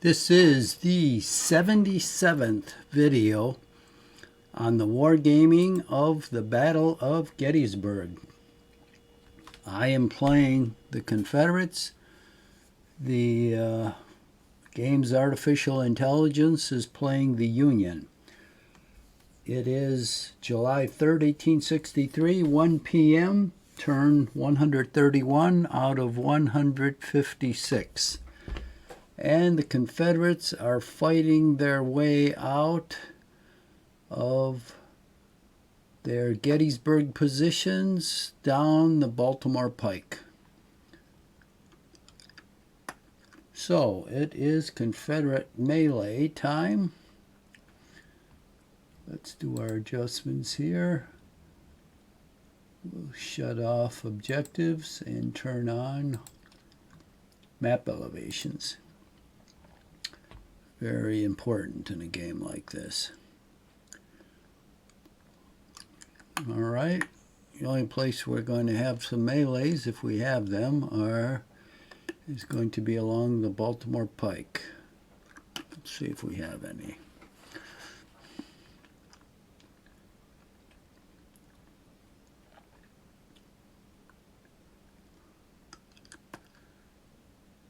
This is the 77th video on the wargaming of the Battle of Gettysburg. I am playing the Confederates. The game's artificial intelligence is playing the Union. It is July 3rd, 1863, 1 p.m., turn 131 out of 156. And the Confederates are fighting their way out of their Gettysburg positions down the Baltimore Pike. So it is Confederate melee time. Let's do our adjustments here. We'll shut off objectives and turn on map elevations. Very important in a game like this. All right, the only place we're going to have some melees, if we have them, is going to be along the Baltimore Pike. Let's see if we have any.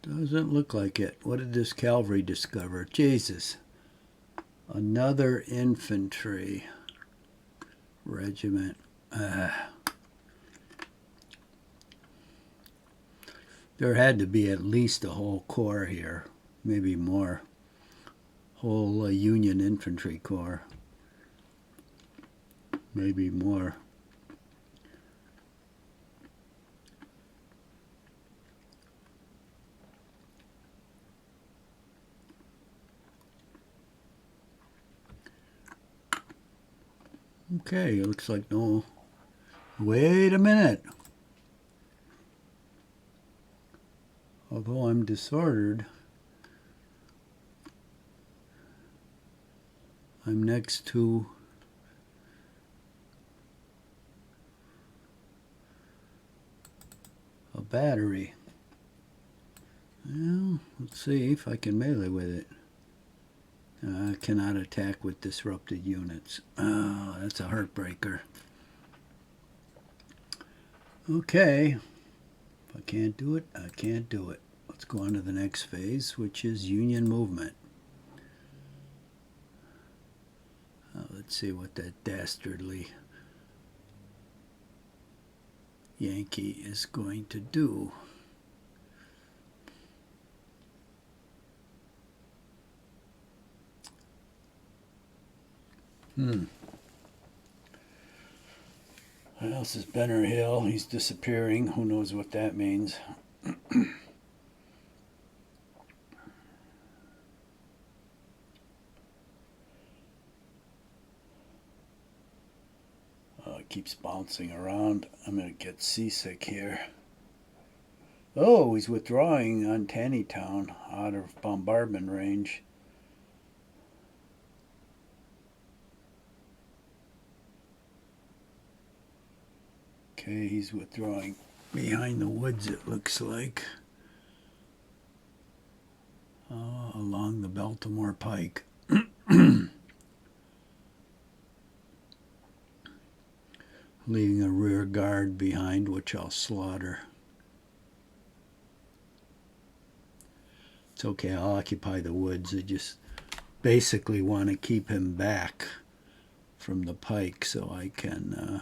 Doesn't look like it. What did this cavalry discover? Jesus. Another infantry regiment. There had to be at least a whole corps here. Maybe more. Whole Union infantry corps. Maybe more. Okay, it looks like no. Wait a minute. Although I'm disordered, I'm next to a battery. Well, let's see if I can melee with it. I cannot attack with disrupted units. Oh, that's a heartbreaker. Okay. If I can't do it, I can't do it. Let's go on to the next phase, which is Union movement. Let's see what that dastardly Yankee is going to do. What else is Benner Hill? He's disappearing. Who knows what that means? It keeps bouncing around. I'm going to get seasick here. Oh, he's withdrawing on Taneytown out of bombardment range. Okay, he's withdrawing behind the woods, it looks like. Along the Baltimore Pike. Leaving a rear guard behind, which I'll slaughter. It's okay, I'll occupy the woods. I just basically want to keep him back from the pike so I can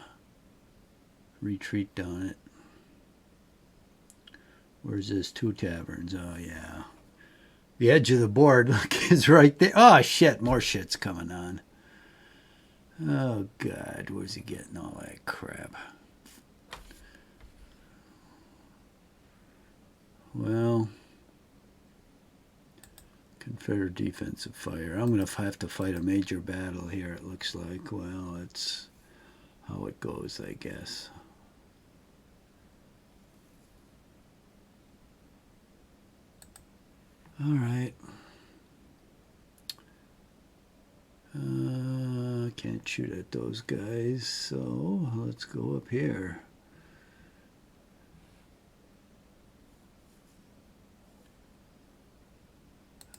retreat down it. Where's this? 2 taverns. Oh, yeah. The edge of the board, look, is right there. Oh, shit. More shit's coming on. Oh, God. Where's he getting all that crap? Well, Confederate defensive fire. I'm going to have to fight a major battle here, it looks like. Well, that's how it goes, I guess. All right. Can't shoot at those guys, so let's go up here.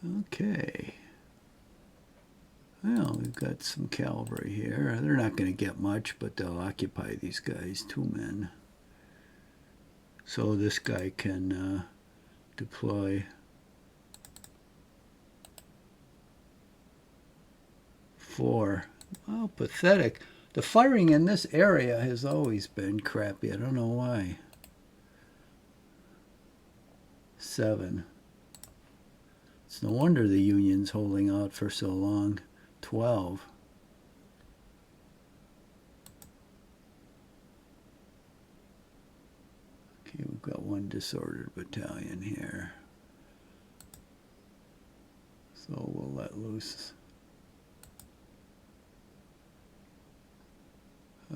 Okay. Well, we've got some cavalry here. They're not going to get much, but they'll occupy these guys, 2 men. So this guy can deploy 4. Oh, pathetic. The firing in this area has always been crappy. I don't know why. 7. It's no wonder the Union's holding out for so long. 12. Okay, we've got 1 disordered battalion here. So we'll let loose.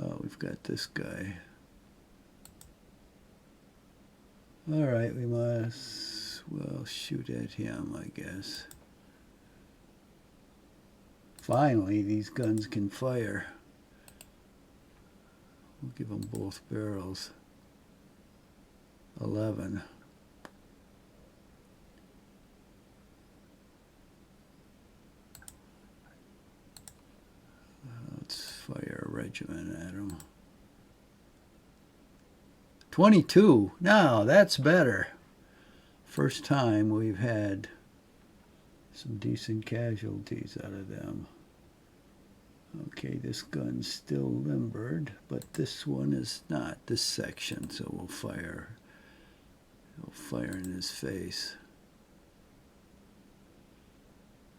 Oh, we've got this guy. All right, we must, well, shoot at him, I guess. Finally, these guns can fire. We'll give them both barrels. 11. Let's fire a regiment at him. 22. Now, that's better. First time we've had some decent casualties out of them. Okay, this gun's still limbered, but this one is not, this section, so we'll fire. We'll fire in his face.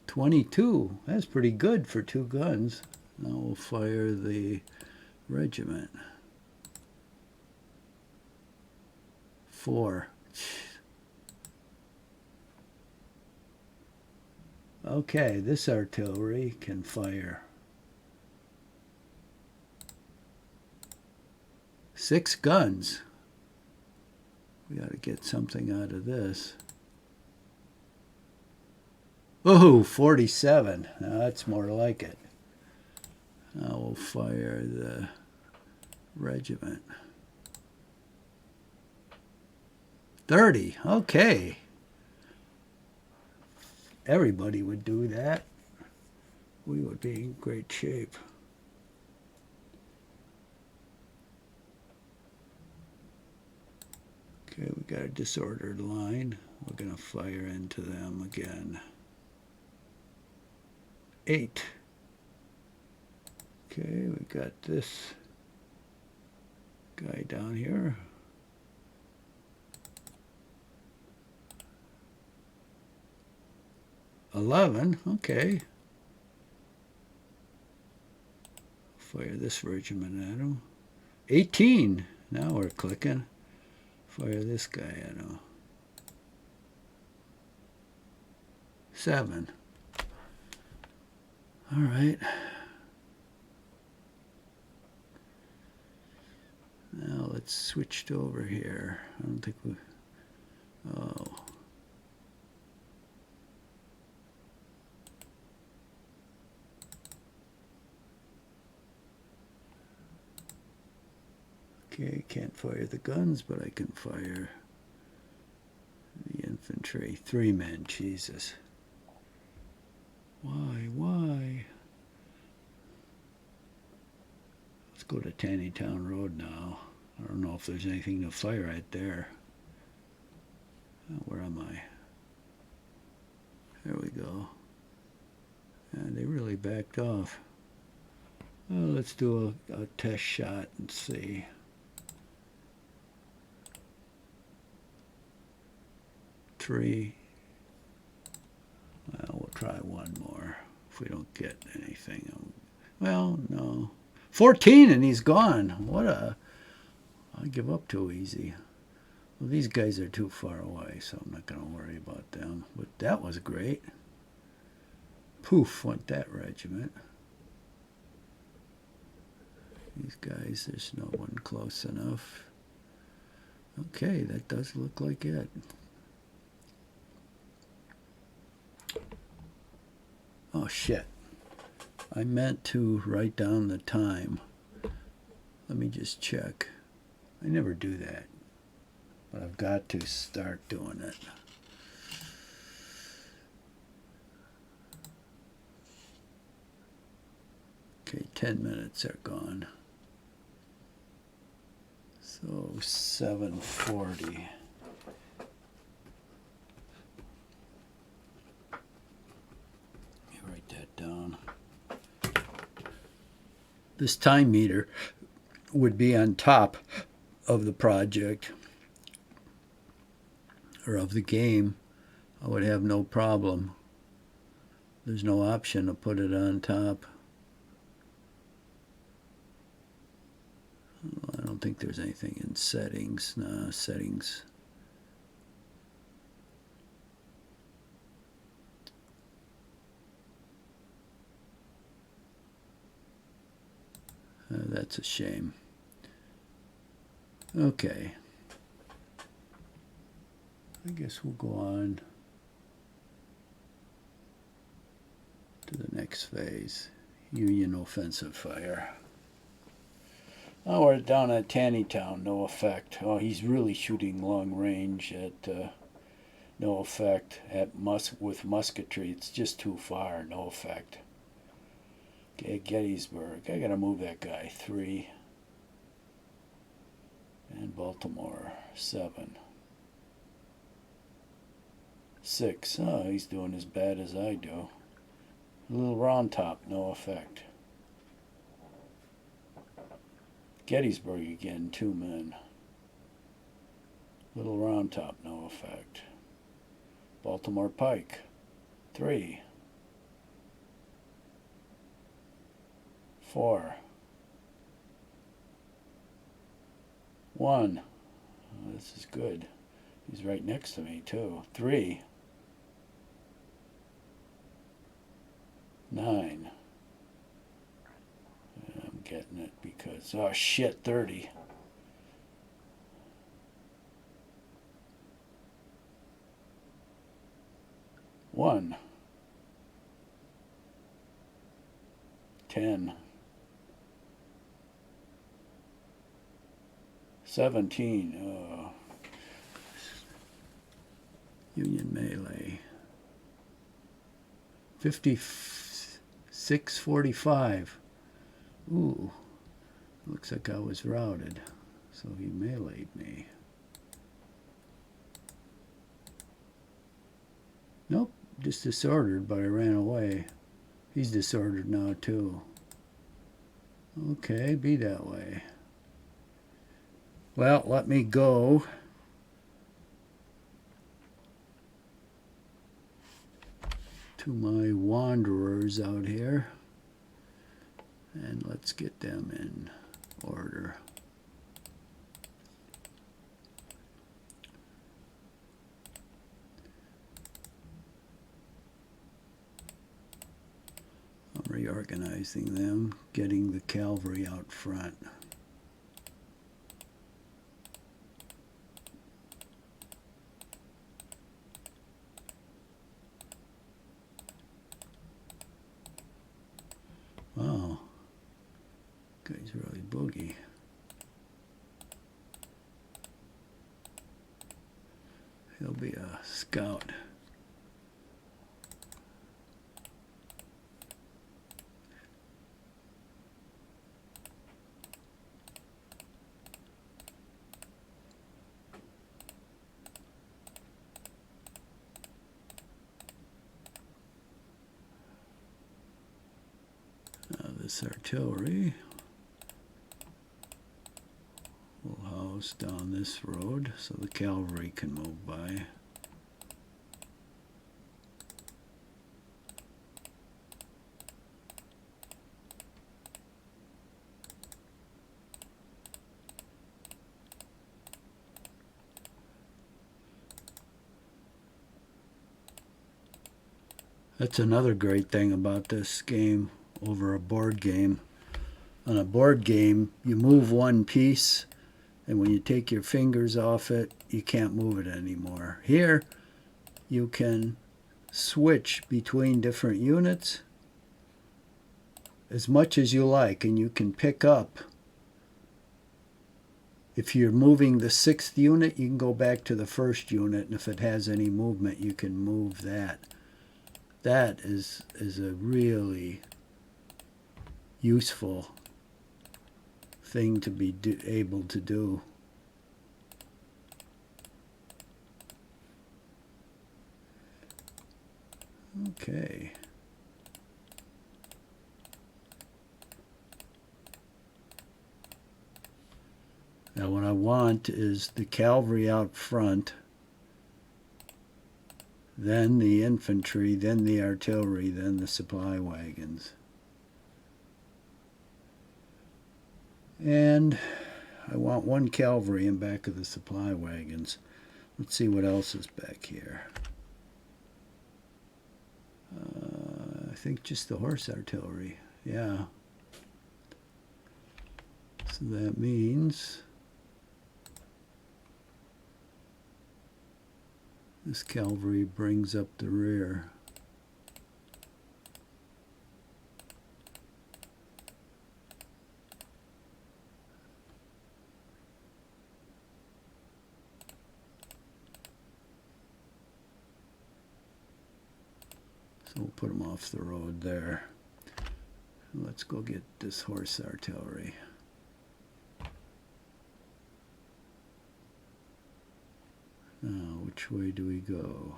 22. That's pretty good for 2 guns. Now we'll fire the regiment. 4. Okay, this artillery can fire. 6 guns. We got to get something out of this. Oh, 47. Now that's more like it. Now we'll fire the regiment. 30. Okay. Everybody would do that. We would be in great shape. Okay, we got a disordered line. We're going to fire into them again. 8. Okay, we got this guy down here. 11. Okay. Fire this regiment at him. 18. Now we're clicking. Fire this guy at him. 7. All right. Now let's switch to over here. I don't think we... Oh. Okay, can't fire the guns, but I can fire the infantry. 3 men, Jesus. Why? Let's go to Tannytown Road now. I don't know if there's anything to fire at there. Where am I? There we go. And they really backed off. Well, let's do a test shot and see. 3. Well, we'll try 1 more. If we don't get anything. Well, no. 14 and he's gone. What a... I give up too easy. Well, these guys are too far away, so I'm not going to worry about them. But that was great. Poof, went that regiment. These guys, there's no one close enough. Okay, that does look like it. Oh, shit. I meant to write down the time. Let me just check. I never do that. But I've got to start doing it. Okay, 10 minutes are gone. So 7:40. Let me write that down. This time meter would be on top of the project or of the game. I would have no problem. There's no option to put it on top. I don't think there's anything in settings. No, settings. That's a shame. Okay. I guess we'll go on to the next phase. Union offensive fire. Oh, we're down at Taneytown, no effect. Oh, he's really shooting long range at no effect. With musketry, it's just too far, no effect. Okay, Gettysburg. I gotta move that guy. 3. And Baltimore. 7. 6. Oh, he's doing as bad as I do. A little round top, no effect. Gettysburg again, 2 men. Little round top, no effect. Baltimore Pike, 3. 4. 1. Oh, this is good. He's right next to me, too. 3. 9. I'm getting it because, oh shit, 30. One. 10. 17. Oh. Union melee. 56:45. Ooh. Looks like I was routed. So he meleeed me. Nope. Just disordered, but I ran away. He's disordered now, too. Okay, be that way. Well, let me go. To my wanderers out here. And let's get them in order. I'm reorganizing them, getting the cavalry out front. Wow, guy's really boogie. He'll be a scout. This artillery will house down this road so the cavalry can move by. That's another great thing about this game over a board game. On a board game, you move one piece, and when you take your fingers off it, you can't move it anymore. Here, you can switch between different units as much as you like, and you can pick up. If you're moving the 6th unit, you can go back to the 1st unit, and if it has any movement, you can move that. That is a really useful thing to be able to do. Okay. Now what I want is the cavalry out front, then the infantry, then the artillery, then the supply wagons. And I want one cavalry in back of the supply wagons. Let's see what else is back here. I think just the horse artillery. Yeah. So that means this cavalry brings up the rear. So we'll put them off the road there. Let's go get this horse artillery. Now, which way do we go?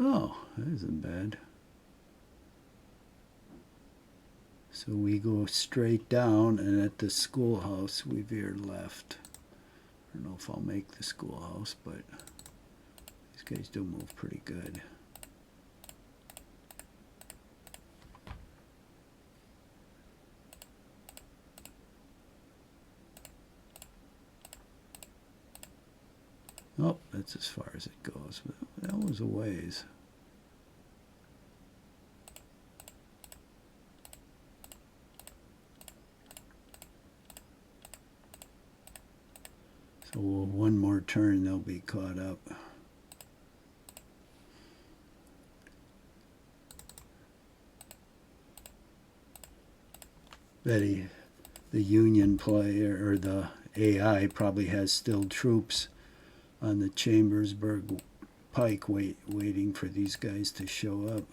Oh, that isn't bad. So we go straight down, and at the schoolhouse we veer left. I don't know if I'll make the schoolhouse, but these guys do move pretty good. Oh, that's as far as it goes. But that was a ways. So one more turn, they'll be caught up. Betty, the Union player, or the AI, probably has still troops on the Chambersburg pike waiting for these guys to show up.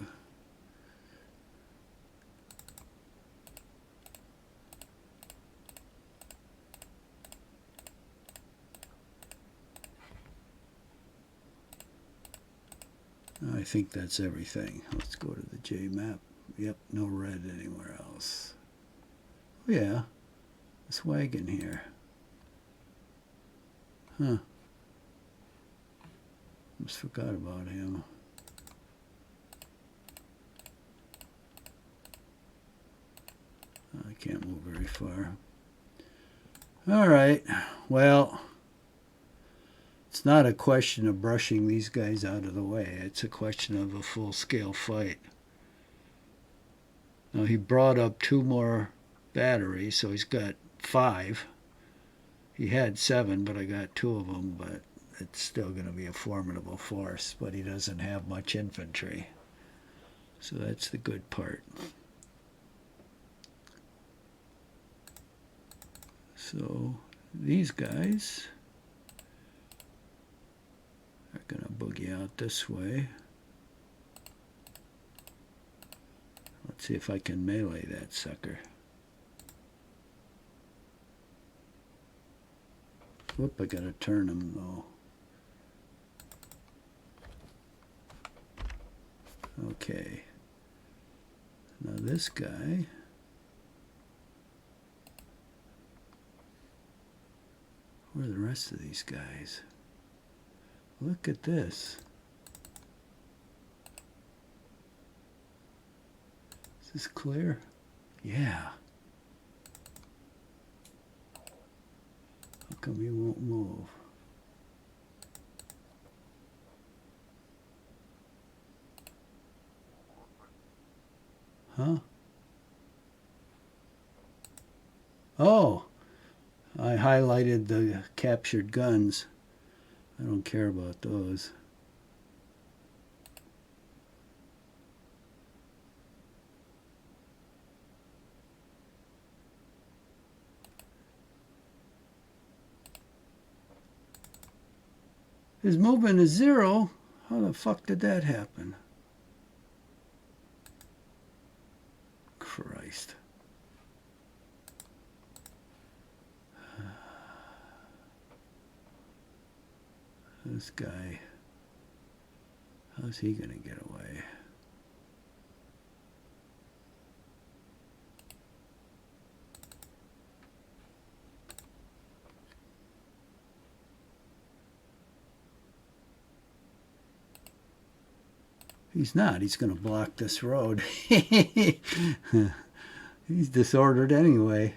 I think that's everything. Let's go to the J map. Yep, no red anywhere else. Oh yeah, this wagon here. Huh. Almost forgot about him. I can't move very far. All right, well, it's not a question of brushing these guys out of the way. It's a question of a full-scale fight. Now, he brought up 2 more batteries, so he's got 5. He had 7, but I got 2 of them, but it's still going to be a formidable force, but he doesn't have much infantry. So that's the good part. So these guys are going to boogie out this way. Let's see if I can melee that sucker. Whoop, I got to turn him though. Okay. Now this guy, where are the rest of these guys? Look at this. Is this clear? Yeah. How come he won't move? Huh? Oh, I highlighted the captured guns. I don't care about those. His movement is 0. How the fuck did that happen? Christ. This guy, how's he gonna get away? He's not. He's going to block this road. He's disordered anyway.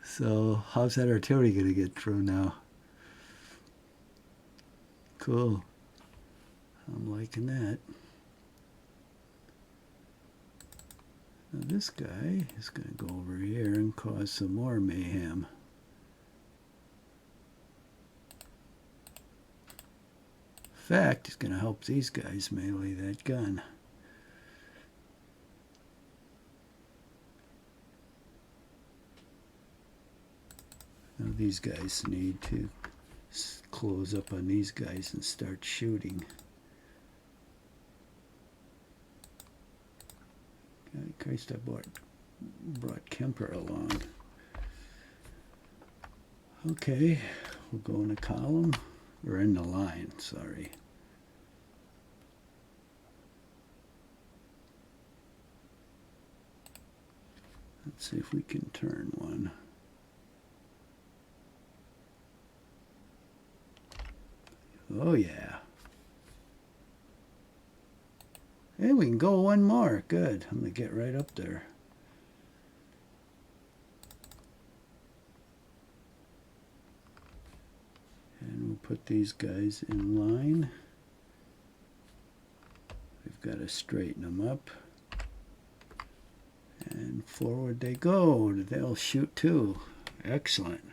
So how's that artillery going to get through now? Cool. I'm liking that. Now this guy is going to go over here and cause some more mayhem. In fact, he's going to help these guys melee that gun. Now these guys need to close up on these guys and start shooting. God, Christ, I brought Kemper along. Okay, we'll go in a column. Or in the line, sorry. Let's see if we can turn one. Oh yeah. Hey, we can go one more. Good. I'm going to get right up there. And we'll put these guys in line. We've got to straighten them up. And forward they go. They'll shoot too. Excellent.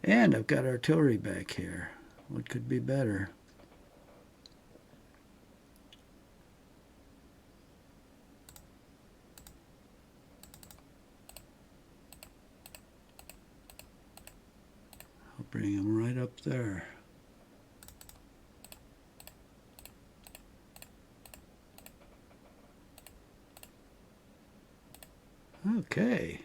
And I've got artillery back here. What could be better? I'll bring them right up there. Okay.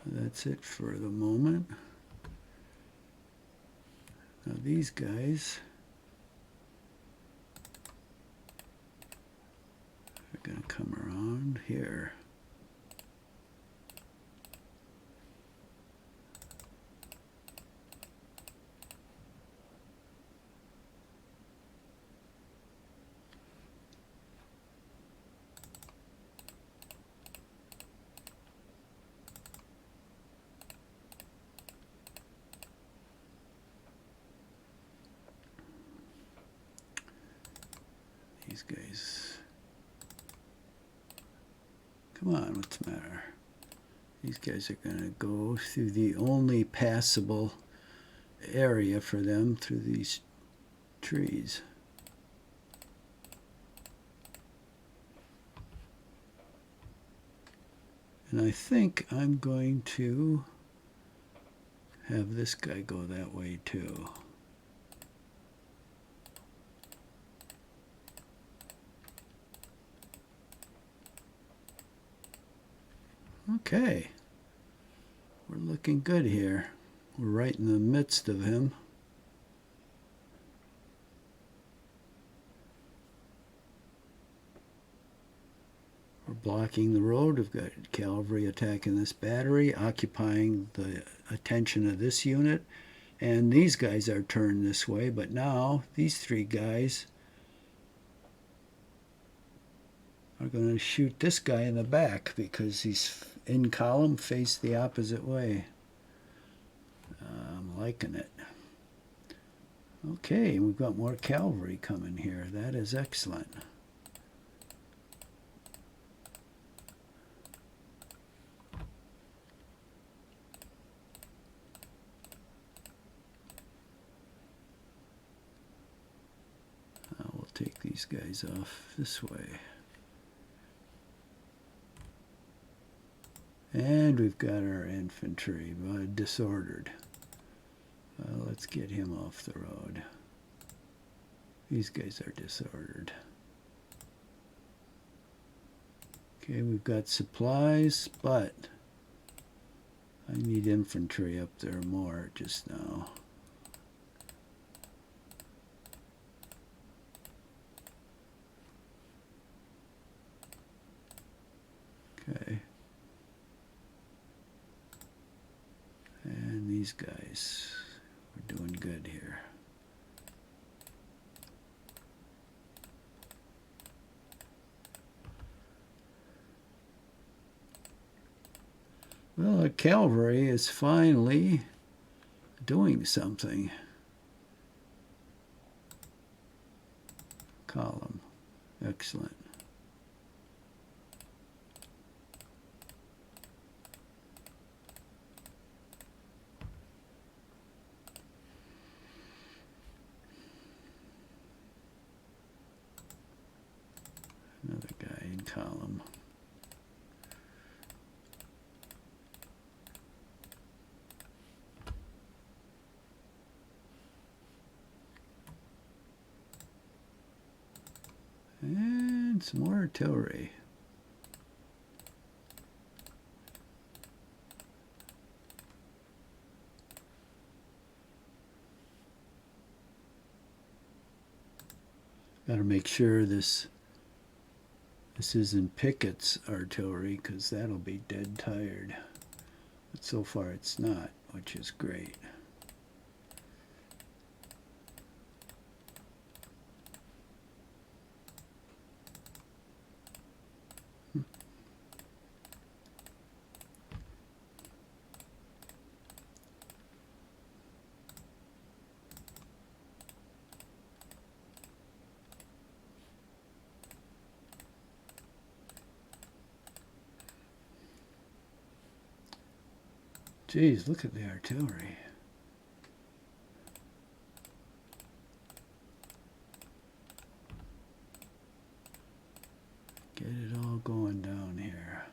That's it for the moment. Now these guys are going to come around here. These guys, come on, what's the matter? These guys are going to go through the only passable area for them through these trees. And I think I'm going to have this guy go that way too. Okay, we're looking good here. We're right in the midst of him. We're blocking the road. We've got cavalry attacking this battery, occupying the attention of this unit. And these guys are turned this way, but now these three guys are going to shoot this guy in the back because he's in column, face the opposite way. I'm liking it. Okay, we've got more cavalry coming here. That is excellent. We'll take these guys off this way. And we've got our infantry disordered. Let's get him off the road. These guys are disordered. Okay, we've got supplies, but I need infantry up there more just now. Okay. And these guys, we're doing good here. Well, the cavalry is finally doing something. Column. Excellent. Another guy in column. And some more artillery. Got to make sure this isn't Pickett's artillery, because that'll be dead tired. But so far it's not, which is great. Geez, look at the artillery. Get it all going down here.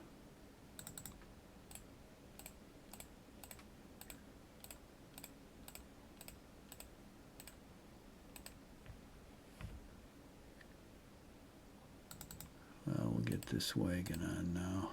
Well, we'll get this wagon on now.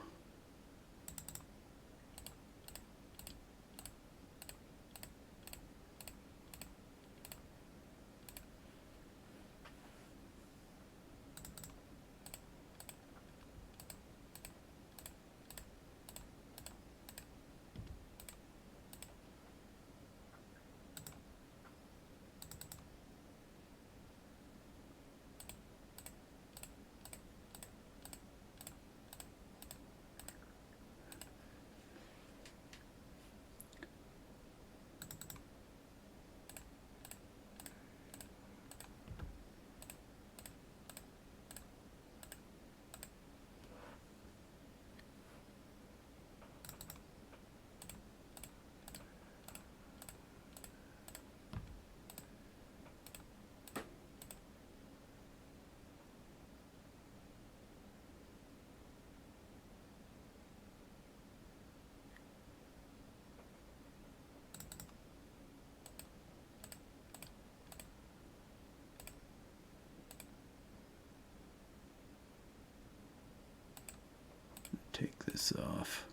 Take this off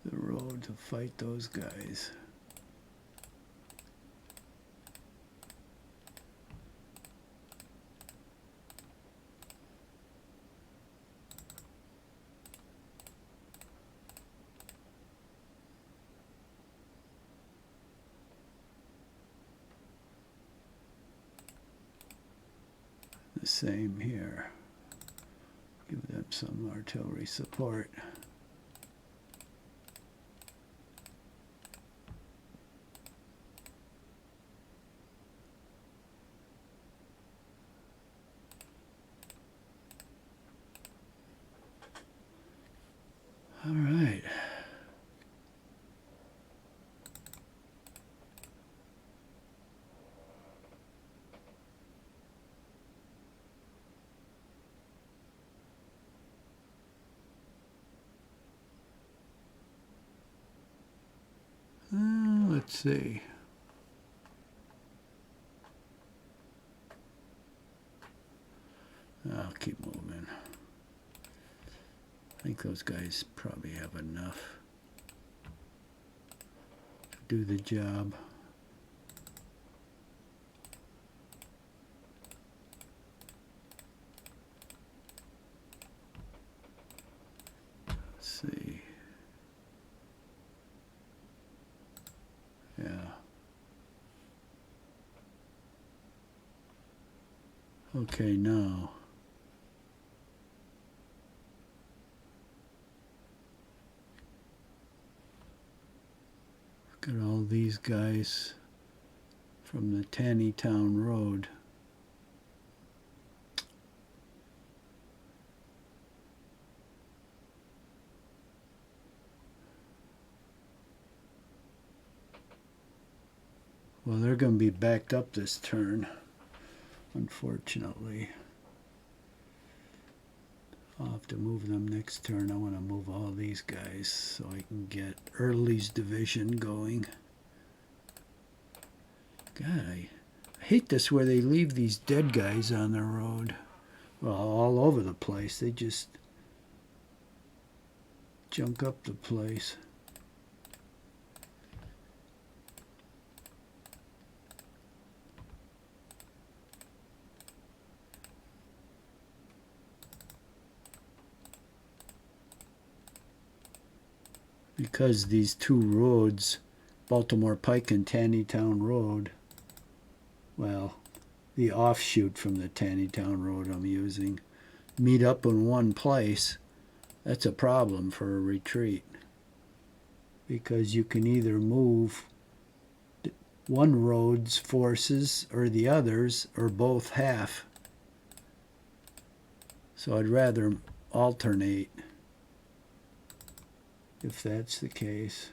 the road to fight those guys. The same here. Give them some artillery support. All right. Let's see. I'll keep moving. I think those guys probably have enough to do the job. Let's see. Yeah. Okay, now. Got all these guys from the Tannytown Road. Well, they're going to be backed up this turn, unfortunately. I'll have to move them next turn. I want to move all these guys so I can get Early's division going. God, I hate this where they leave these dead guys on the road. Well, all over the place. They just junk up the place. Because these two roads, Baltimore Pike and Tannytown Road, well, the offshoot from the Tannytown Road I'm using, meet up in one place, that's a problem for a retreat. Because you can either move one road's forces or the others, or both half. So I'd rather alternate if that's the case.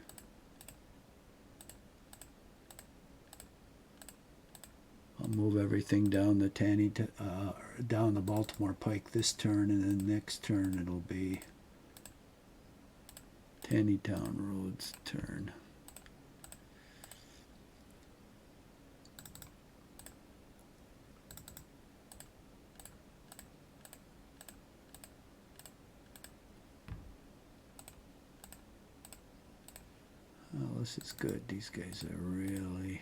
I'll move everything down the down the Baltimore Pike this turn, and then next turn it'll be Tannytown Road's turn. Oh, this is good. These guys are really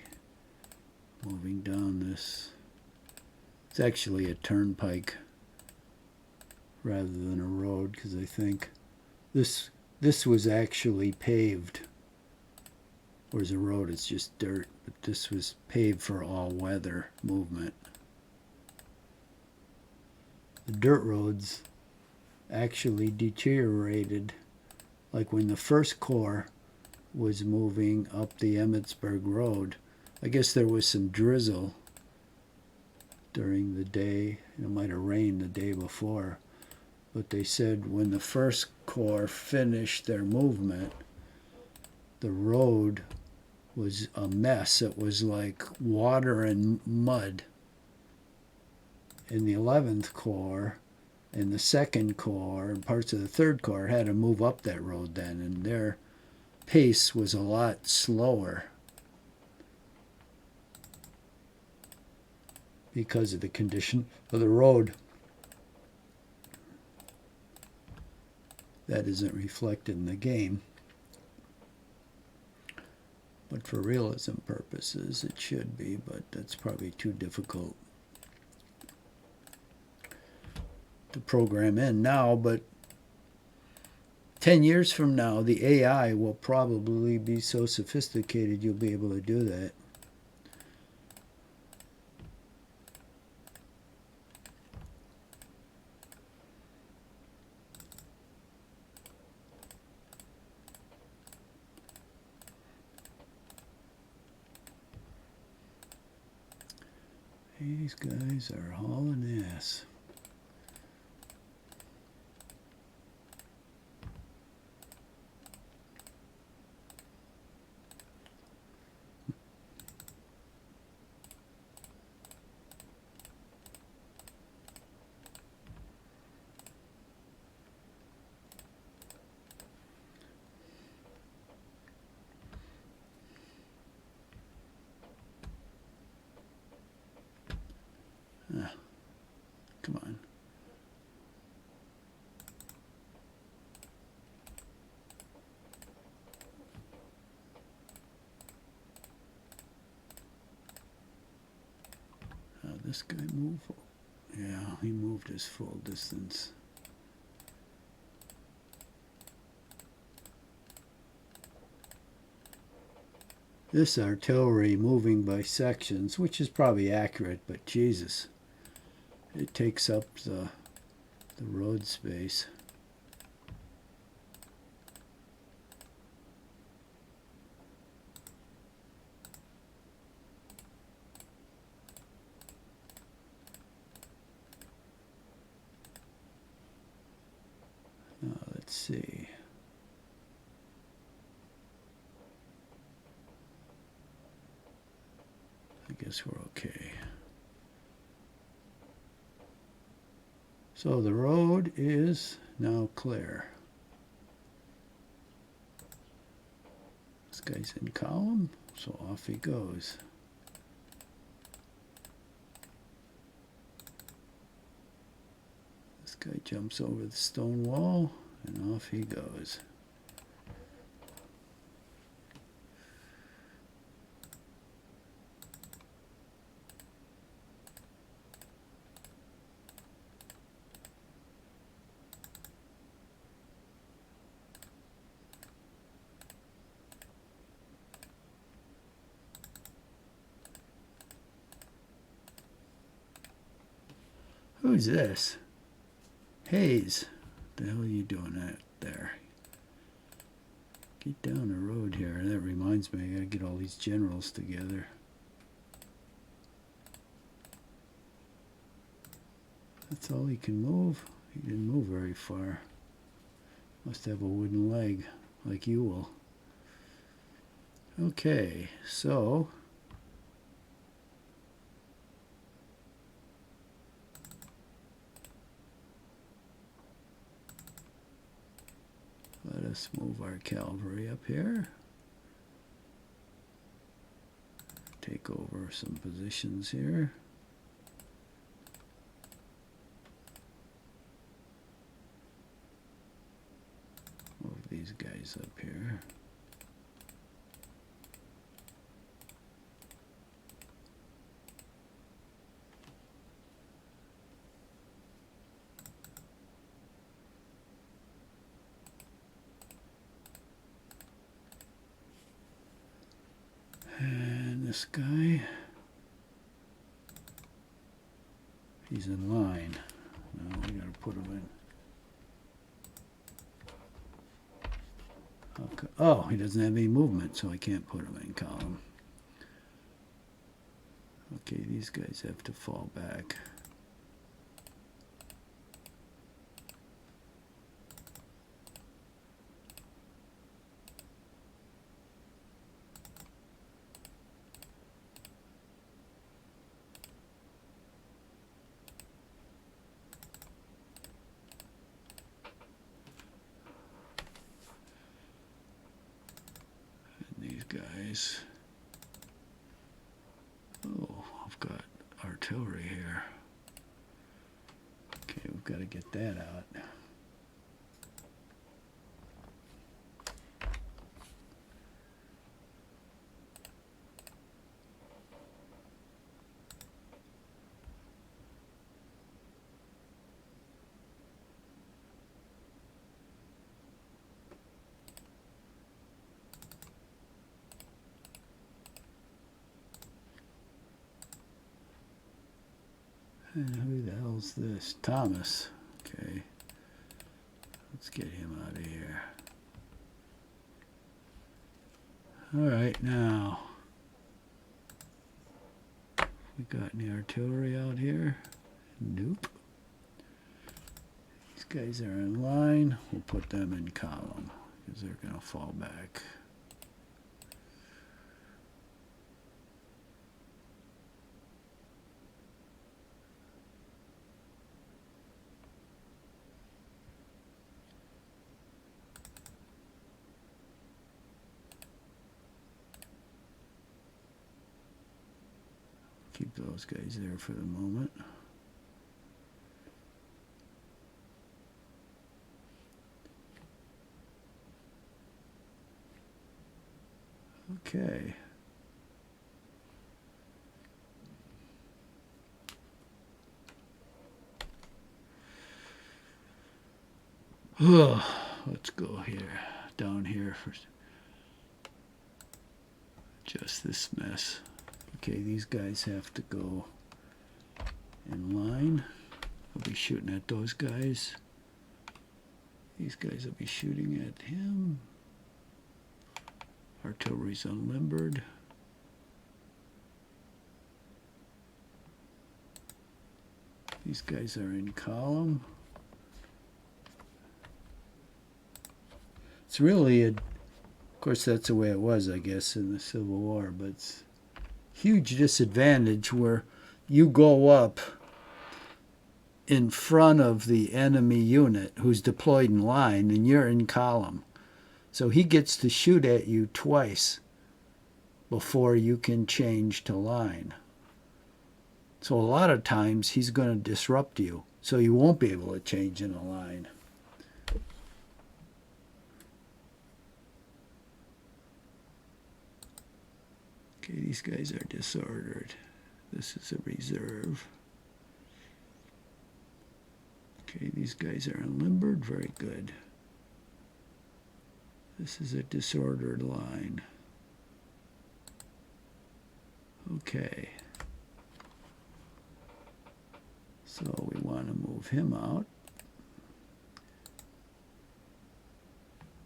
moving down this. It's actually a turnpike rather than a road, because I think this was actually paved. Whereas a road, it's just dirt, but this was paved for all-weather movement. The dirt roads actually deteriorated, like when the First Corps was moving up the Emmitsburg Road. I guess there was some drizzle during the day. It might have rained the day before. But they said when the First Corps finished their movement, the road was a mess. It was like water and mud. And the 11th Corps and the 2nd Corps and parts of the 3rd Corps had to move up that road then, and their pace was a lot slower because of the condition of the road. That isn't reflected in the game, but for realism purposes it should be, but that's probably too difficult to program in now. But 10 years from now, the AI will probably be so sophisticated you'll be able to do that. These guys are hauling ass. Come on. this guy move? Yeah, he moved his full distance. This artillery moving by sections, which is probably accurate, but Jesus, it takes up the road space. Let's see. I guess we're okay. So the road is now clear. This guy's in column, so off he goes. This guy jumps over the stone wall, and off he goes. Who's this? Hayes. What the hell are you doing out there? Get down the road here. That reminds me, I gotta get all these generals together. That's all he can move? He didn't move very far. Must have a wooden leg, like you will. Okay, so let us move our cavalry up here. Take over some positions here. Move these guys up here. And this guy, he's in line. Now we gotta put him in. Okay. Oh, he doesn't have any movement, so I can't put him in column. Okay, these guys have to fall back. Guys. Oh, I've got artillery here. Okay, we've got to get that out. And who the hell's this? Thomas. Okay. Let's get him out of here. Alright, now. We got any artillery out here? Nope. These guys are in line. We'll put them in column because they're going to fall back. Keep those guys there for the moment. Okay. Let's go here, down here for just this mess. Okay, these guys have to go in line. I'll be shooting at those guys. These guys will be shooting at him. Artillery's unlimbered. These guys are in column. It's really of course that's the way it was, I guess, in the Civil War, but it's a huge disadvantage where you go up in front of the enemy unit who's deployed in line and you're in column. So he gets to shoot at you twice before you can change to line. So a lot of times he's going to disrupt you, so you won't be able to change in a line. Okay, these guys are disordered. This is a reserve. Okay, these guys are unlimbered. Very good. This is a disordered line. Okay. So we want to move him out.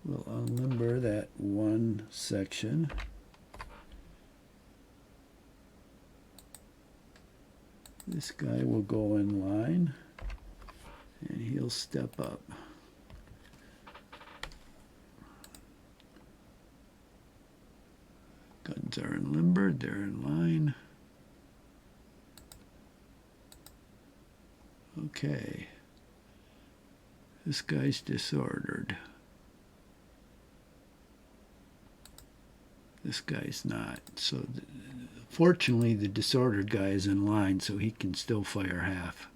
We'll unlimber that one section. This guy will go in line and he'll step up. Guns are unlimbered, they're in line. Okay. This guy's disordered. This guy's not. So fortunately the disordered guy is in line, so he can still fire half.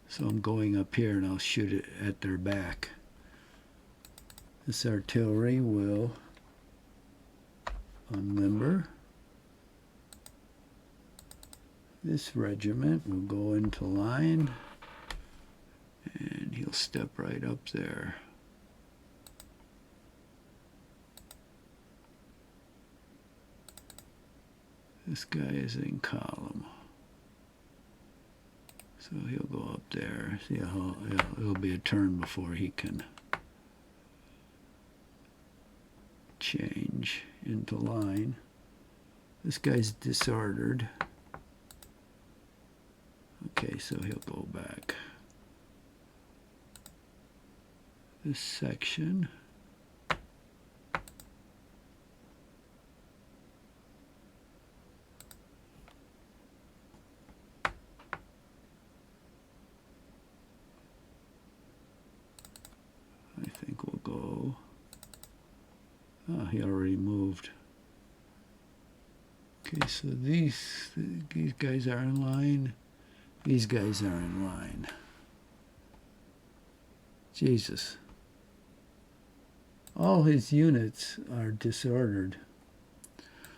So I'm going up here and I'll shoot it at their back. This artillery will unlimber. This regiment will go into line and he'll step right up there. This guy is in column. So he'll go up there. See how it'll be a turn before he can change into line. This guy's disordered. Okay, so he'll go back. This section. I think we'll go. Oh, he already moved. Okay, so these guys are in line. These guys are in line. Jesus. All his units are disordered.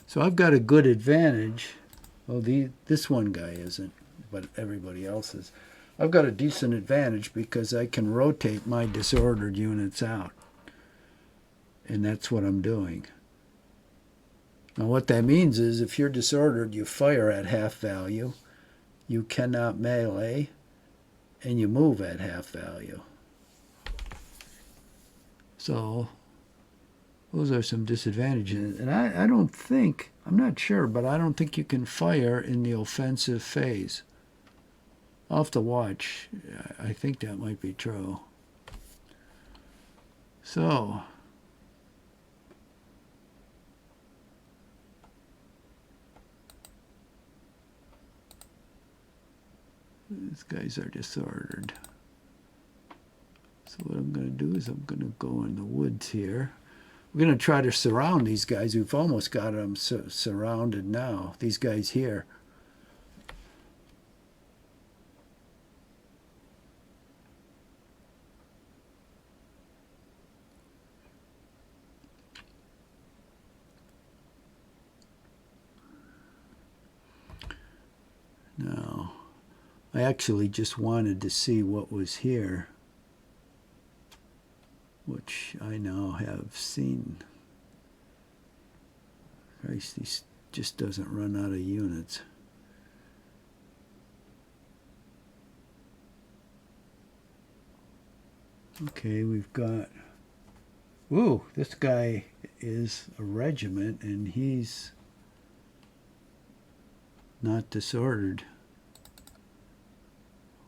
So I've got a good advantage. Well, this one guy isn't, but everybody else is. I've got a decent advantage because I can rotate my disordered units out. And that's what I'm doing. Now what that means is if you're disordered, you fire at half value. You cannot melee, and you move at half value. So those are some disadvantages. And I don't think, I'm not sure, but I don't think you can fire in the offensive phase. I'll have to watch. I think that might be true. So these guys are disordered. So what I'm going to do is I'm going to go in the woods here. We're going to try to surround these guys. We've almost got them surrounded now. These guys here. Now, I actually just wanted to see what was here. which I now have seen. Christ, he just doesn't run out of units. Okay, we've got... Ooh, this guy is a regiment, and he's not disordered.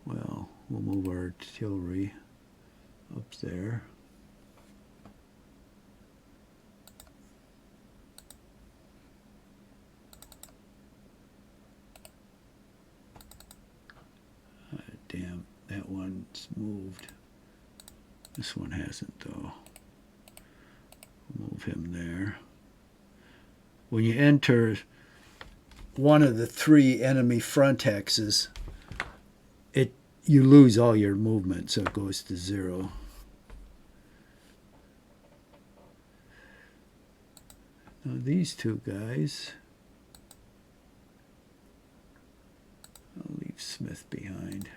Well, we'll move our artillery up there. Damn, that one's moved. This one hasn't, though. Move him there. When you enter one of the 3 enemy front hexes, you lose all your movement, so it goes to 0. Now these 2 guys, I'll leave Smith behind.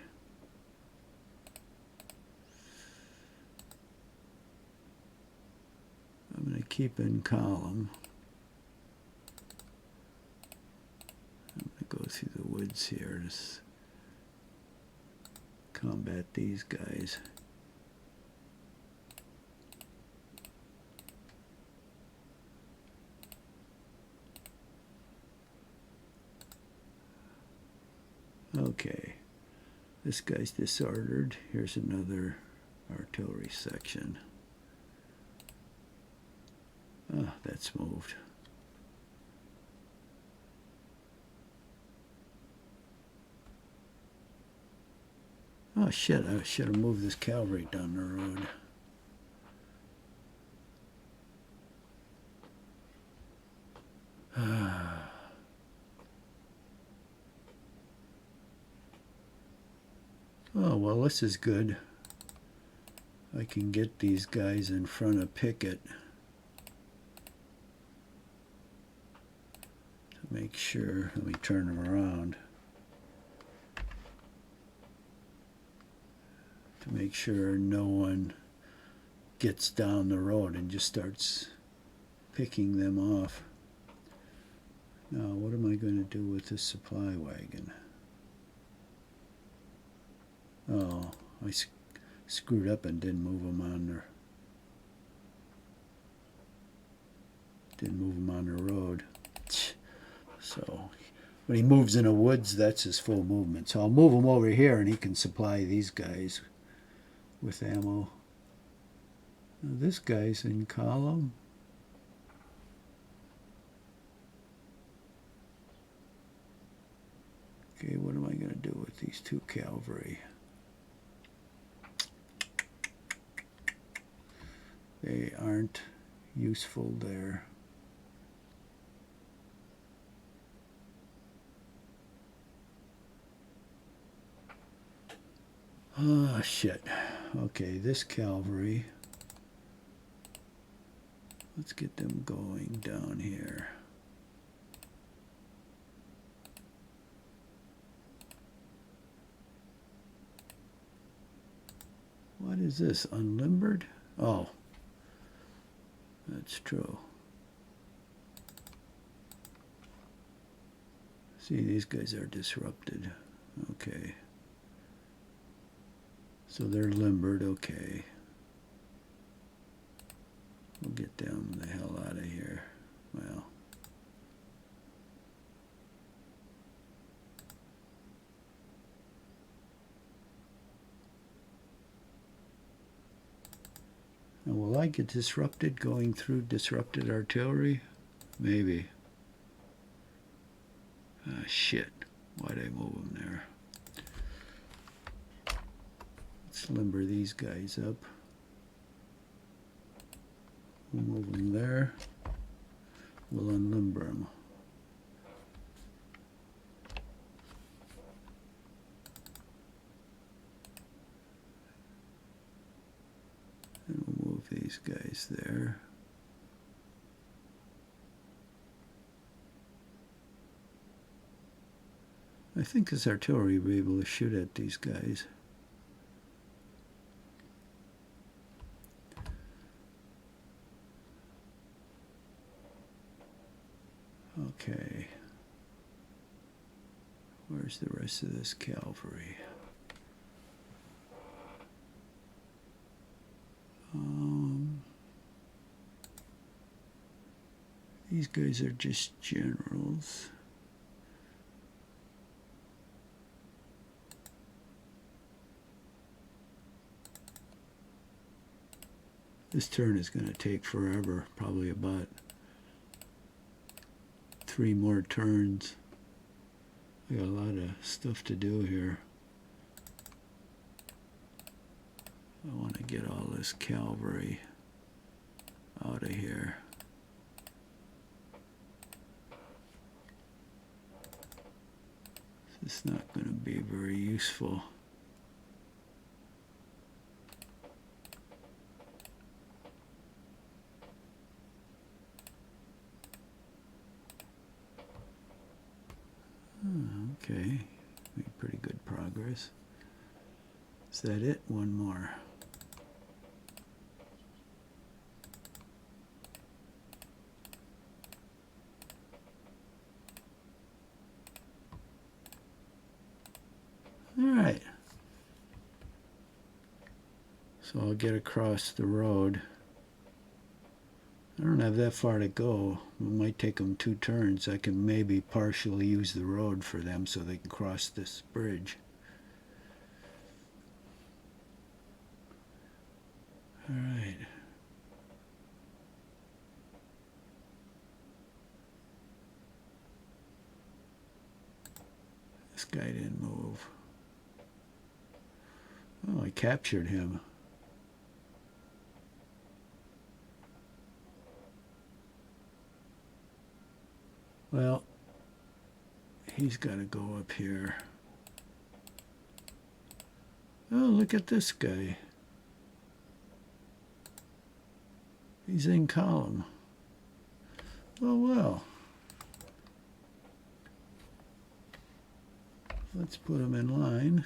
I'm going to keep in column. I'm going to go through the woods here to combat these guys. Okay, this guy's disordered. Here's another artillery section. Oh, that's moved. Oh shit, I should have moved this cavalry down the road. Oh, well, this is good. I can get these guys in front of Pickett. Make sure, let me turn them around, to make sure no one gets down the road and just starts picking them off. Now, what am I going to do with this supply wagon? Oh, I screwed up and didn't move them on the road. So when he moves in the woods, that's his full movement. So I'll move him over here, and he can supply these guys with ammo. Now this guy's in column. Okay, what am I going to do with these 2 cavalry? They aren't useful there. Oh, shit. Okay, this cavalry. Let's get them going down here. What is this? Unlimbered? Oh, that's true. See, these guys are disrupted. Okay. So they're limbered, okay. We'll get them the hell out of here. Well. Now, will I get disrupted going through disrupted artillery? Maybe. Ah, shit. Why'd I move them there? Let's limber these guys up. We'll move them there. We'll unlimber them. And we'll move these guys there. I think this artillery will be able to shoot at these guys. Okay. Where's the rest of this cavalry? These guys are just generals. This turn is going to take forever, probably about 3 more turns. I got a lot of stuff to do here. I want to get all this cavalry out of here. It's not going to be very useful. Okay, made pretty good progress. Is that it? One more. All right. So I'll get across the road. I don't have that far to go. It might take them 2 turns. I can maybe partially use the road for them so they can cross this bridge. All right. This guy didn't move. Oh, I captured him. Well, he's got to go up here. Oh, look at this guy. He's in column. Oh, well. Let's put him in line.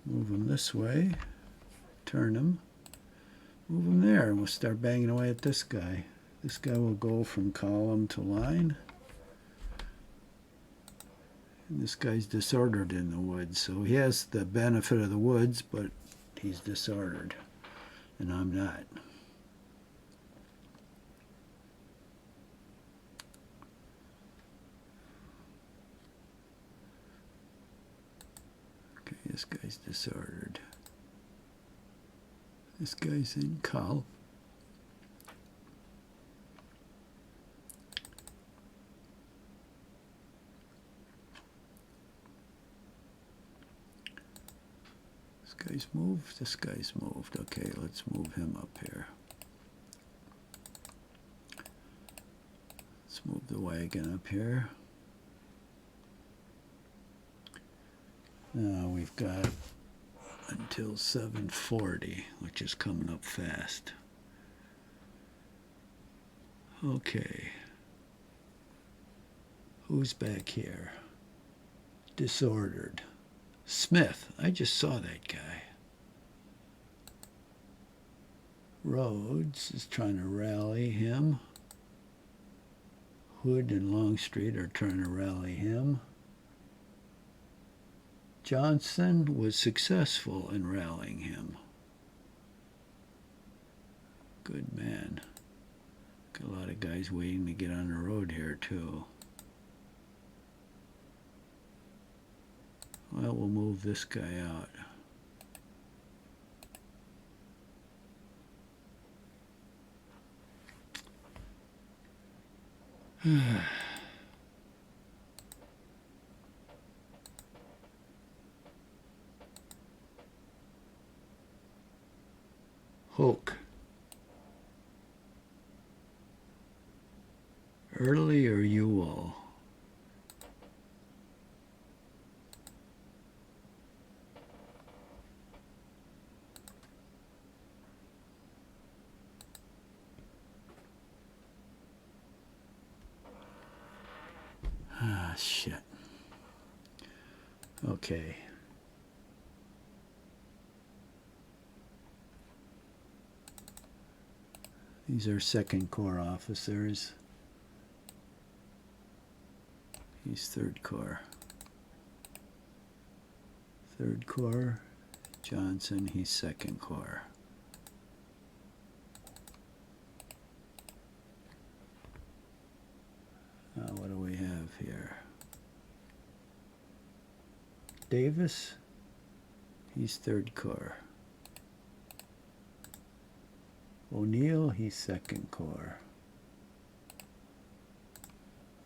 Move him this way. Turn him. Move him there, and we'll start banging away at this guy. This guy will go from column to line. And this guy's disordered in the woods, so he has the benefit of the woods, but he's disordered, and I'm not. Okay, this guy's disordered. This guy's in column. Guy's moved. This guy's moved. Okay, let's move him up here. Let's move the wagon up here. Now we've got until 7:40, which is coming up fast. Okay. Who's back here? Disordered. Smith. I just saw that guy. Rhodes is trying to rally him. Hood and Longstreet are trying to rally him. Johnson was successful in rallying him. Good man. Got a lot of guys waiting to get on the road here, too. Well, we'll move this guy out. Hoke. Early or Ewell? Ah, shit. Okay. These are Second Corps officers. he's 3rd Corps. 3rd Corps. Johnson, he's 2nd Corps. What do we have here? Davis, he's 3rd Corps. O'Neill, he's 2nd Corps.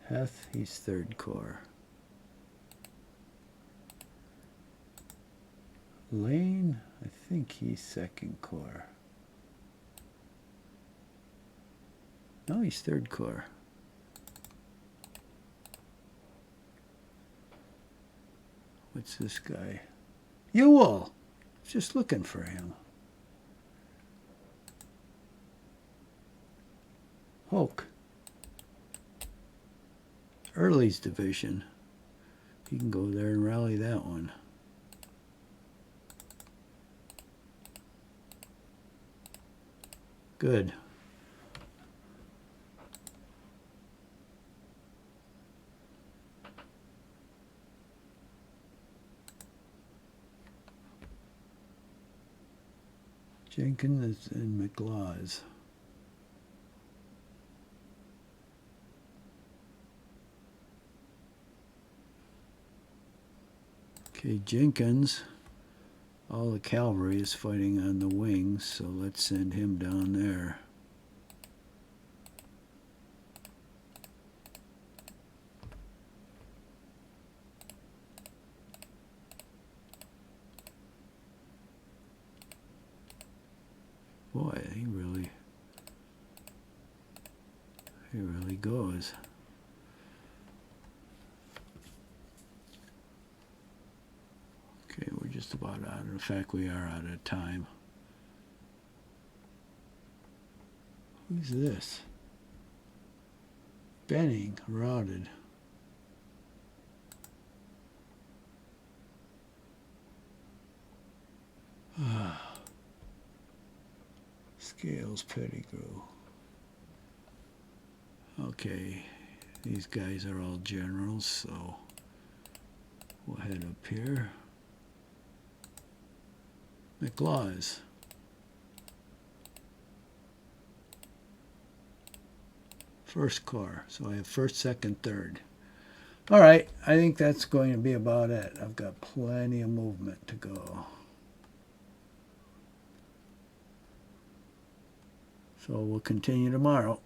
Heth, he's 3rd Corps. Lane, I think he's 2nd Corps. No, he's 3rd Corps. What's this guy? Ewell! Just looking for him. Hoke. Early's division. He can go there and rally that one. Good. Jenkins and McLaws. Okay, Jenkins, all the cavalry is fighting on the wings, so let's send him down there. Boy, he really goes. Okay, we're just about out. In fact, we are out of time. Who's this? Benning, routed. Scales, Pettigrew. Okay, these guys are all generals, so we'll head up here. McLaws. First Corps, so I have 1st, 2nd, 3rd. All right, I think that's going to be about it. I've got plenty of movement to go. So we'll continue tomorrow.